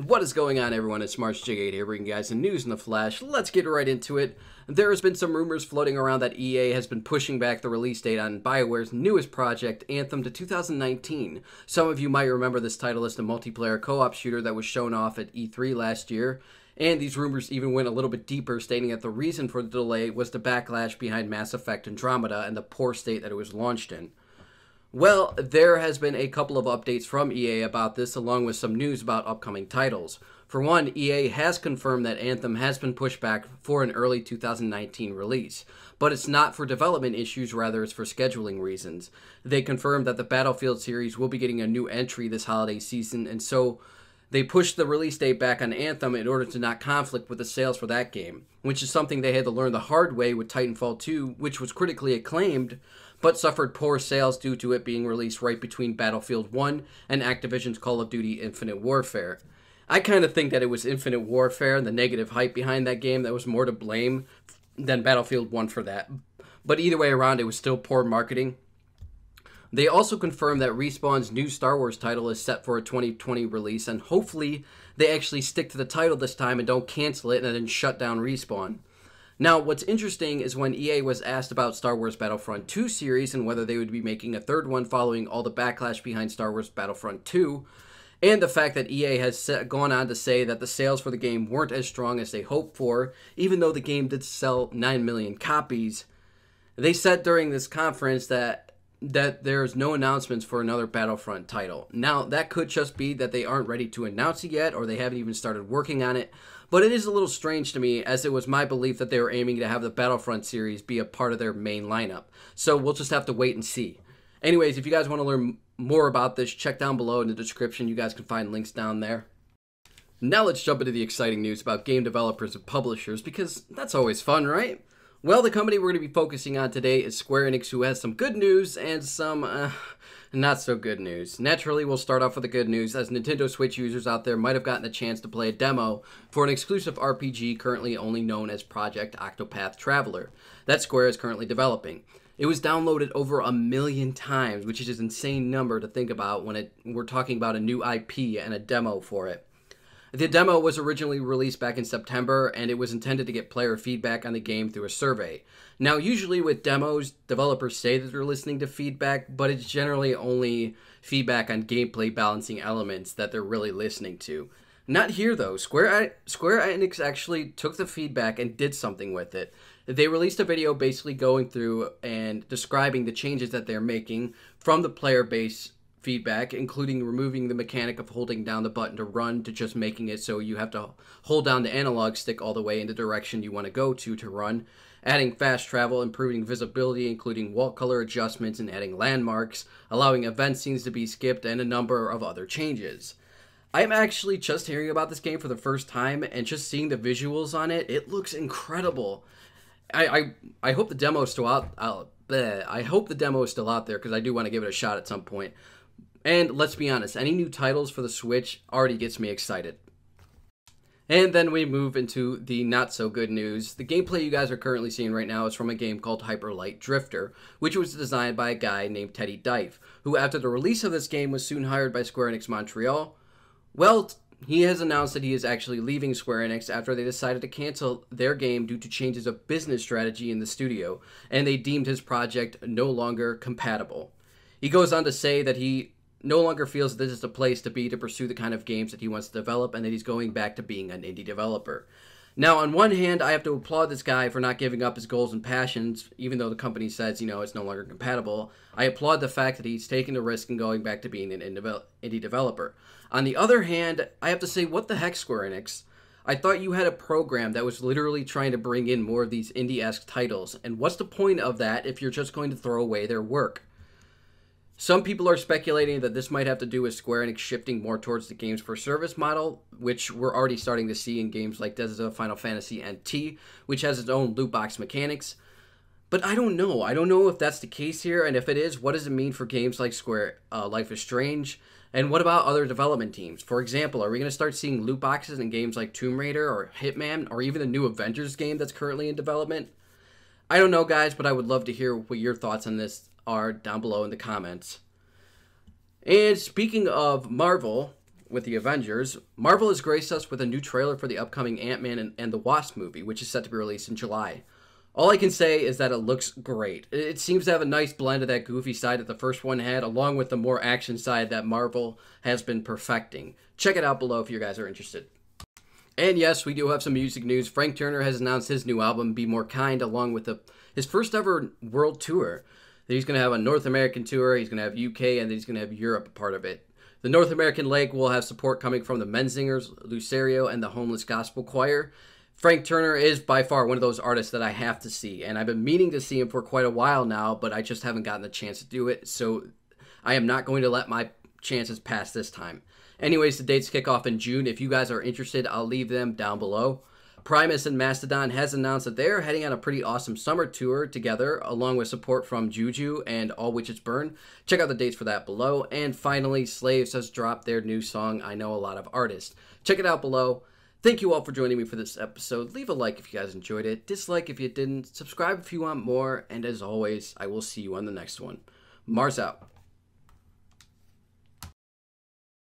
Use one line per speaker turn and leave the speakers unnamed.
What is going on, everyone? It's MarchJ8 here, bringing you guys some news in the flash. Let's get right into it. There has been some rumors floating around that EA has been pushing back the release date on BioWare's newest project, Anthem, to 2019. Some of you might remember this title as the multiplayer co-op shooter that was shown off at E3 last year. And these rumors even went a little bit deeper, stating that the reason for the delay was the backlash behind Mass Effect Andromeda and the poor state that it was launched in. Well, there has been a couple of updates from EA about this, along with some news about upcoming titles. For one, EA has confirmed that Anthem has been pushed back for an early 2019 release, but it's not for development issues, rather it's for scheduling reasons. They confirmed that the Battlefield series will be getting a new entry this holiday season, and so they pushed the release date back on Anthem in order to not conflict with the sales for that game, which is something they had to learn the hard way with Titanfall 2, which was critically acclaimed, but suffered poor sales due to it being released right between Battlefield 1 and Activision's Call of Duty Infinite Warfare. I kind of think that it was Infinite Warfare and the negative hype behind that game that was more to blame than Battlefield 1 for that. But either way around, it was still poor marketing. They also confirmed that Respawn's new Star Wars title is set for a 2020 release, and hopefully they actually stick to the title this time and don't cancel it and then shut down Respawn. Now, what's interesting is when EA was asked about Star Wars Battlefront 2 series and whether they would be making a third one following all the backlash behind Star Wars Battlefront 2, and the fact that EA has gone on to say that the sales for the game weren't as strong as they hoped for, even though the game did sell 9 million copies, they said during this conference that there's no announcements for another Battlefront title. Now, that could just be that they aren't ready to announce it yet, or they haven't even started working on it, but it is a little strange to me, as it was my belief that they were aiming to have the Battlefront series be a part of their main lineup. So we'll just have to wait and see. Anyways, if you guys want to learn more about this, check down below in the description. You guys can find links down there. Now let's jump into the exciting news about game developers and publishers, because that's always fun, right? Well, the company we're going to be focusing on today is Square Enix, who has some good news and some not so good news. Naturally, we'll start off with the good news, as Nintendo Switch users out there might have gotten a chance to play a demo for an exclusive RPG currently only known as Project Octopath Traveler that Square is currently developing. It was downloaded over 1 million times, which is an insane number to think about when we're talking about a new IP and a demo for it. The demo was originally released back in September, and it was intended to get player feedback on the game through a survey. Now, usually with demos, developers say that they're listening to feedback, but it's generally only feedback on gameplay balancing elements that they're really listening to. Not here, though. Square Enix actually took the feedback and did something with it. They released a video basically going through and describing the changes that they're making from the player base feedback, including removing the mechanic of holding down the button to run to just making it so you have to hold down the analog stick all the way in the direction you want to go to run, adding fast travel, improving visibility, including wall color adjustments, and adding landmarks, allowing event scenes to be skipped, and a number of other changes. I'm actually just hearing about this game for the first time, and just seeing the visuals on it, it looks incredible. I hope the demo is still out. I hope the demo is still out there, because I do want to give it a shot at some point. And let's be honest, any new titles for the Switch already gets me excited. And then we move into the not so good news. The gameplay you guys are currently seeing right now is from a game called Hyperlight Drifter, which was designed by a guy named Teddy Dife, who after the release of this game was soon hired by Square Enix Montreal. Well, he has announced that he is actually leaving Square Enix after they decided to cancel their game due to changes of business strategy in the studio, and they deemed his project no longer compatible. He goes on to say that he no longer feels this is the place to be to pursue the kind of games that he wants to develop, and that he's going back to being an indie developer. Now, on one hand, I have to applaud this guy for not giving up his goals and passions, even though the company says, it's no longer compatible. I applaud the fact that he's taking the risk and going back to being an indie developer. On the other hand, I have to say, what the heck, Square Enix? I thought you had a program that was literally trying to bring in more of these indie-esque titles, and what's the point of that if you're just going to throw away their work? Some people are speculating that this might have to do with Square Enix shifting more towards the games for service model, which we're already starting to see in games like Desert Final Fantasy NT, which has its own loot box mechanics. But I don't know. I don't know if that's the case here, and if it is, what does it mean for games like Square Life is Strange? And what about other development teams? For example, are we going to start seeing loot boxes in games like Tomb Raider or Hitman, or even the new Avengers game that's currently in development? I don't know, guys, but I would love to hear what your thoughts on this are down below in the comments. And speaking of Marvel, with the Avengers, Marvel has graced us with a new trailer for the upcoming Ant-Man and the Wasp movie, which is set to be released in July. All I can say is that it looks great. It seems to have a nice blend of that goofy side that the first one had, along with the more action side that Marvel has been perfecting. Check it out below if you guys are interested. And yes, we do have some music news. Frank Turner has announced his new album, Be More Kind, along with his first ever world tour. He's going to have a North American tour, he's going to have UK, and then he's going to have Europe a part of it. The North American leg will have support coming from the Menzingers, Lucerio, and the Homeless Gospel Choir. Frank Turner is by far one of those artists that I have to see, and I've been meaning to see him for quite a while now, but I just haven't gotten the chance to do it, so I am not going to let my chances pass this time. Anyways, the dates kick off in June. If you guys are interested, I'll leave them down below. Primus and Mastodon has announced that they're heading on a pretty awesome summer tour together, along with support from Juju and All Witches Burn. Check out the dates for that below. And finally, Slaves has dropped their new song, I Know a Lot of Artists. Check it out below. Thank you all for joining me for this episode. Leave a like if you guys enjoyed it, dislike if you didn't, subscribe if you want more, and as always, I will see you on the next one. Mars out.